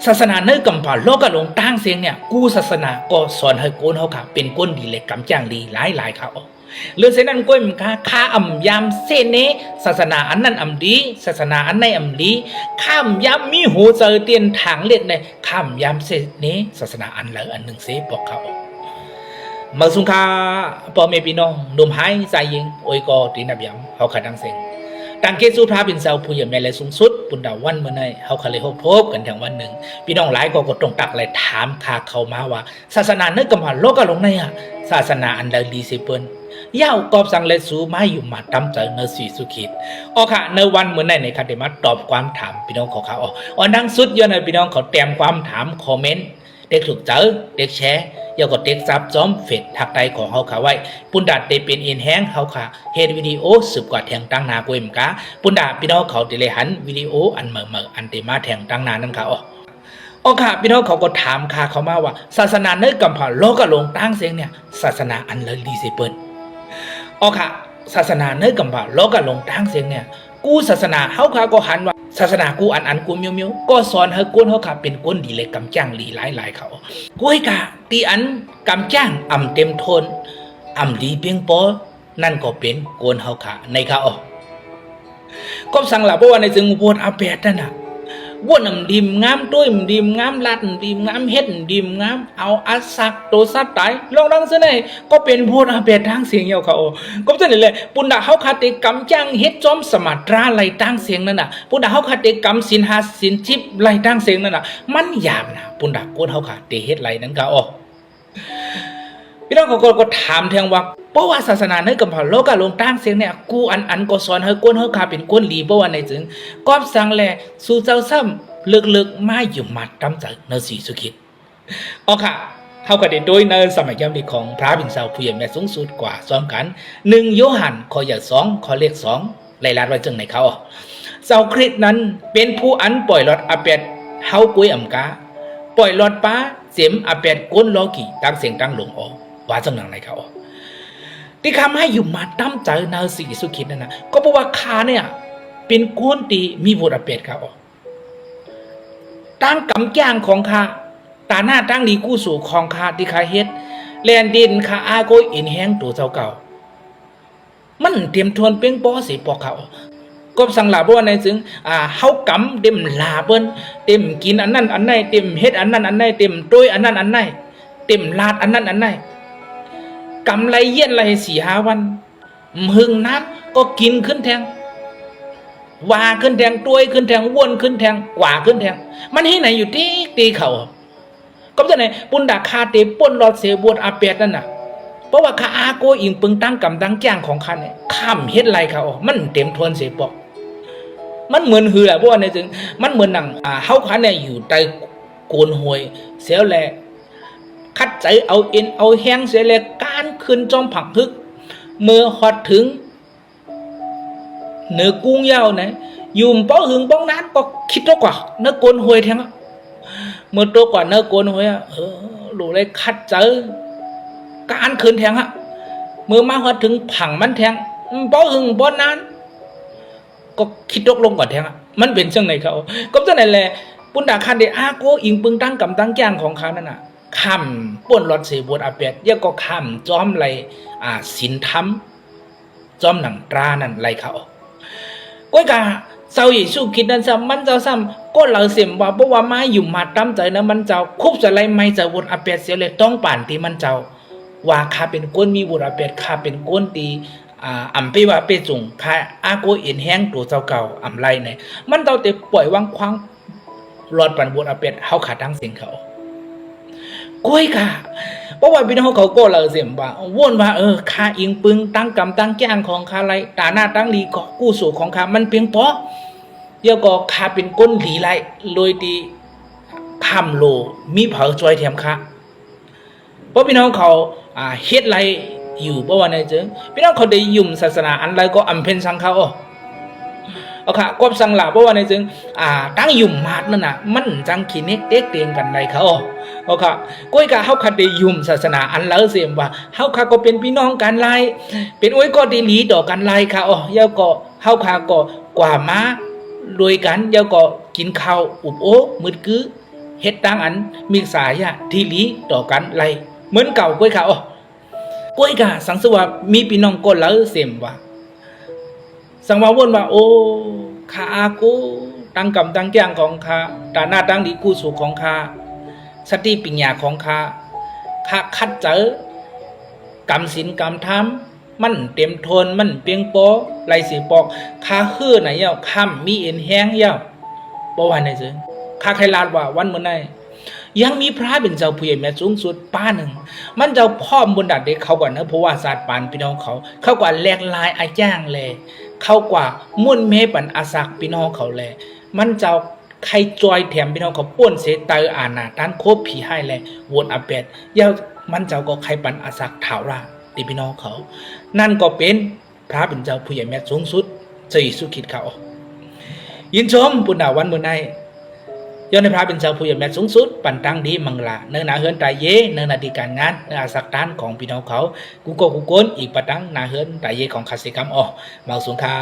ศาสนาเนื้อกำผ่าโลกกะลงตั้งเสียงเนี่ยกู้ศาสนาก็สอนให้โกนเขาค่ะเป็นก้นดีเลยกำจ้างดีหลายเขาเรื่องเส้นนั้นก้อยมันค่าอ่ำยามเส้นนี้ศาสนาอันนั้นอ่ำดีศาสนาอันไหนอ่ำดีข้ามยามมีหูเจอเตียนทางเล็ดเนี่ยข้ามยามเส้นนี้ศาสนาอันเหลืออันหนึ่งเสียบอกเขามาสุงคาปอเมปีน้องนุ่มหายใจยิงโอยก็ตีนับยำเขาขัดดังเสียงดังเกสุพระเป็นเสาผู้ใหญ่แม่เลยสูงสุดปุ่นดาวันเมื่อไงเขาเคยพบกันแถววันหนึ่งพี่น้องหลายก็ตรงตักเลยถามคาเขามาว่าศาสนาเนื้อกำหันโลกก็ลงในอ่ะศาสนาอันใดดีสิเปิ้นย่าวกอบสังเลสูมาอยู่มาตั้มใจเนื้อสีสุขิดอ๋อค่ะในวันเมื่อไงในคดีมาตอบความถามพี่น้องของเขาอ๋อดังสุดยอดเลยพี่น้องเขาเตรียมความถามคอมเมนต์เด็กถูกเจอเด็กแชร์ยากดเด็กซับซ้อมเฟดทักไตของเขาขาไว้ปุ่นดาเตเป็นอินแห้งเขาขาเฮดวิดีโอสืบกว่าแทงตั้งนากุยมกะปุ่นดาพี่น้องเขาเตเลยหันวิดีโออันเมื่ออันเตมาแทงตั้งนานั่นค่ะอ๋อค่ะพี่น้องเขาก็ถามค่ะเขามาว่าศาสนาเนื้อกำผ่าโลกกะลงตั้งเสียงเนี่ยศาสนาอันเลยดีเซเปิลอ๋อค่ะศาสนาเนื้อกำผ่าโลกกะลงตั้งเสียงเนี่ยกูศาสนาเขาขาก็หันว่าศาสนากูอันกูเมียวก็สอนให้ก้นเขาขาเป็นก้นดีเลยกำจ้างหลีหลายเขากูให้กะตีอันกำจ้างอ่ำเต็มทนอ่ำดีเพียงพอนั่นก็เป็นก้นเขาขาในเขาก็สั่งหลับว่าในจึงบวชอาเปดนั่นน่ะบวชดีมงามด้วยดีมงามลัดดีมงามเฮ็ดดีมงามเอาอาศักตัวสัตว์ตายลองดังซะเลยก็เป็นบวชอาเปดทางเสียงเยาเขาก็จะเลยปุณดาเขาขาดกำจ้างเฮ็ดจอมสมัตราไหลตั้งเสียงนั่นน่ะปุณดาเขาขาดกำสินหาสินชิบไหลตั้งเสียงนั่นน่ะมันหยาบนะปุณดาโกนเขาขาดเฮ็ดไหลนั้นเขาพี่น้องก็ถามแทงว่าเพราะว่าศาสนาในกำพันโลกกะลงตั้งเสียงเนี่ยกูอันก็สอนให้ก้นเขาขาเป็นก้นหลีเพราะว่าในจึงก็สั่งแลสู่เจ้าซ้ำเลิกมาอยู่มัดตำจากเนสีสุขิดอ๋อค่ะเขาก็ได้โดยเนสมัยยามดีของพระบิณฑบาตผู้ใหญ่แม่สูงสุดกว่าซ้อมกัน1โยฮันข้ออย่าง2ข้อเลข2ไล่ลัดไว้จึงในเขาเจ้าคริสต์นั้นเป็นผู้อันปล่อยหลอดอาเป็ดเฮากุยอ่ำกาปล่อยหลอดป้าเสียมอาเป็ดก้นล้อกี่ตั้งเสียงตั้งหลงออกว่าจังหนังในเขาที่คำให้อยู่มาตั้มใจนาสีสุขิดนั่นนะก็เพราะว่าคาเนี่ยเป็นก้นตีมีบุตรอาเป็ดเขาตั้งกำจ้างของข้าตาหน้าตั้งดีกู้สู่ของข้าที่ข้าเฮ็ดแลนดินข้าอาโกอินแห้งตัวเจ้าเก่ามันเตรียมทวนเป้งป้อสีปอกเขาก็สั่งลาบ่ว่าในจึงเฮากำเต็มลาเปิ้นเต็มกินอันนั้นอันไหนเต็มเฮ็ดอันนั้นอันไหนเต็มต้วยอันนั้นอันไหนเต็มลาดอันนั้นอันไหนกำไรเย็นไร4-5 วันมึงน้ำก็กินขึ้นแทงว่าขึ้นแทงต้วยขึ้นแทงวนขึ้นแทงกว่าขึ้นแทงมันที่ไหนอยู่ตีเขาก็จะไหนปุณดาคาเตป่นรอดเสบวดอาเปียดนั่นน่ะเพราะว่าข้าอาโกอิงปึงตั้งกำตั้งจ้างของข้าเนี่ยข้ามเฮ็ดไรเขามันเต็มทวนเสปอกมันเหมือนหือแหละเพราะว่าในจึงมันเหมือนหนังเฮาขาเนี่ยอยู่ใต้โกนหวยเสียวแหละคัดใจเอาเอ็นเอาแห้งเสียแหละการขึ้นจอมผักทึกเมื่อฮอดถึงเนื้อกุ้งยาวไหนยุ่มป้อหึงป้องนั้นก็คิดตัวกว่าเนื้อโกนหวยแทงเมื่อตัวกว่าเนื้อโกนหวยหลูเลยคัดเจอการคืนแทงเมื่อมาฮอดถึงผังมันแทงป้อหึงป้อนั้นก็คิดตกลงก่อนแทงมันเป็นเช่นไหนเขาก็เช่นไหนแหละปุณดาคันเดอาโกอิงปึงตั้งกำตั้งจ้างของเขานั่นน่ะคำป่นรถเสียบวดอาเปียดยังก็คำจอมไรสินธรรมจอมหนังตรานั่นไรเขาก้อยกาเจ้าอีสู้คิดนั่นซ้ำมันเจ้าซ้ำก็เราเสียมว่าเพราะว่ามาอยู่มาตั้มใจนะมันเจ้าคุบจะไรไม่จะวนอาเปียดเสียเลยต้องป่านที่มันเจ้าว่าข้าเป็นก้นมีบุตรอาเปียดข้าเป็นก้นตีอ่ำไปว่าไปจุงข้าอาโกเอ็นแห้งตัวเจ้าเก่าอ่ำไรเนี่ยมันเจ้าแต่ปล่อยวางคว้างรอดปันบุตรอาเปียดเขาขาดทั้งเสียงเขาก้อยค่ะเพราะว่าพี่น้องเขาก็เลยเสียมว่าวนว่าข้าอิงปึงตั้งกำตั้งแจ้งของข้าไรตาหน้าตั้งลีก็กู้สู่ของข้ามันเพียงพอเดี๋ยวก็ข้าเป็นก้นหลีไรโดยที่คำโลมีเผาจอยแถมข้าเพราะพี่น้องเขาเฮ็ดไรอยู่เพราะว่าในเจิงพี่น้องเขาได้ยุ่มศาสนาอันไรก็อำเพ็ญสังเขาเอาค่ะก็สังหลาเพราะว่าในจึงตั้งยุ่มมาดนั่นน่ะมันจังขี้เน็กเด็กเตียงกันไรเขาเอาค่ะก้อยกะเฮาคัดได้ยุ่มศาสนาอันแล้วเสียมว่าเฮาค่ะก็เป็นพี่น้องกันไรเป็นอ้วยก็ดีหลีดอกกันไรค่ะเยาก็เฮาค่ะก็กว่ามาโดยกันเยาก็กินข้าวอุบโอ้มืดกื้อ เฮ็ดตั้งอันมีสายะทีหลีต่อกันไรเหมือนเก่าก้อยค่ะก้อยค่ะสังสว่ามีพี่น้องก้นแล้วเสียมว่าสังว่าวนว่าโอ้ข้ากูตั้งกำตั้งแจ้งของข้าตาหน้าตั้งดีกู้สุขของข้าสติปัญญาของข้าคัดเจอกรรมศีลกรรมธรรมมันเต็มทนมันเปียงโปไรสิปอกข้าฮื้อไหนเย้าค่ำมีเอ็นแห้งเย้าบ่ว่าไหนซึข้าใครลาดว่าวันเมื่อไหร่ยังมีพระเป็นเจ้าผู้ใหญ่แม่สูงสุดป้าหนึ่งมันเจ้าพ่อมบนดัดเด็กเขากว่านะเพราะว่าศาสตร์ปานพี่น้องเขากว่าแหลกลายอาจ้างเลยเขากว่ามุ่นเมปันอาศักพี่น้องเขาเลยมันเจ้าใครจอยแถมพี่น้องเขาป้วนเสตยอานาด้านโคบผีให้เลยวนอาเป็ดยาวมันเจ้าก็ใครปันอาศักถาวราตีพี่น้องเขานั่นก็เป็นพระเป็นเจ้าผู้ใหญ่แม่สูงสุดสี่สุขิดเขายินชมปุณณาวันเมื่อไหร่ย้อนในพระเป็นเจ้าผู้ใหญ่แม่สูงสุดปั่นตั้งดีมังลาเนื้อหนาเฮิรนตายเย่เนื้อนาดีการงานเนื้ออาศักด้านของพี่น้องเขากูโกกูโกนอีกปะตั้งนาเฮิรนตายเย่ของคาสิกรรมมาสูงค่า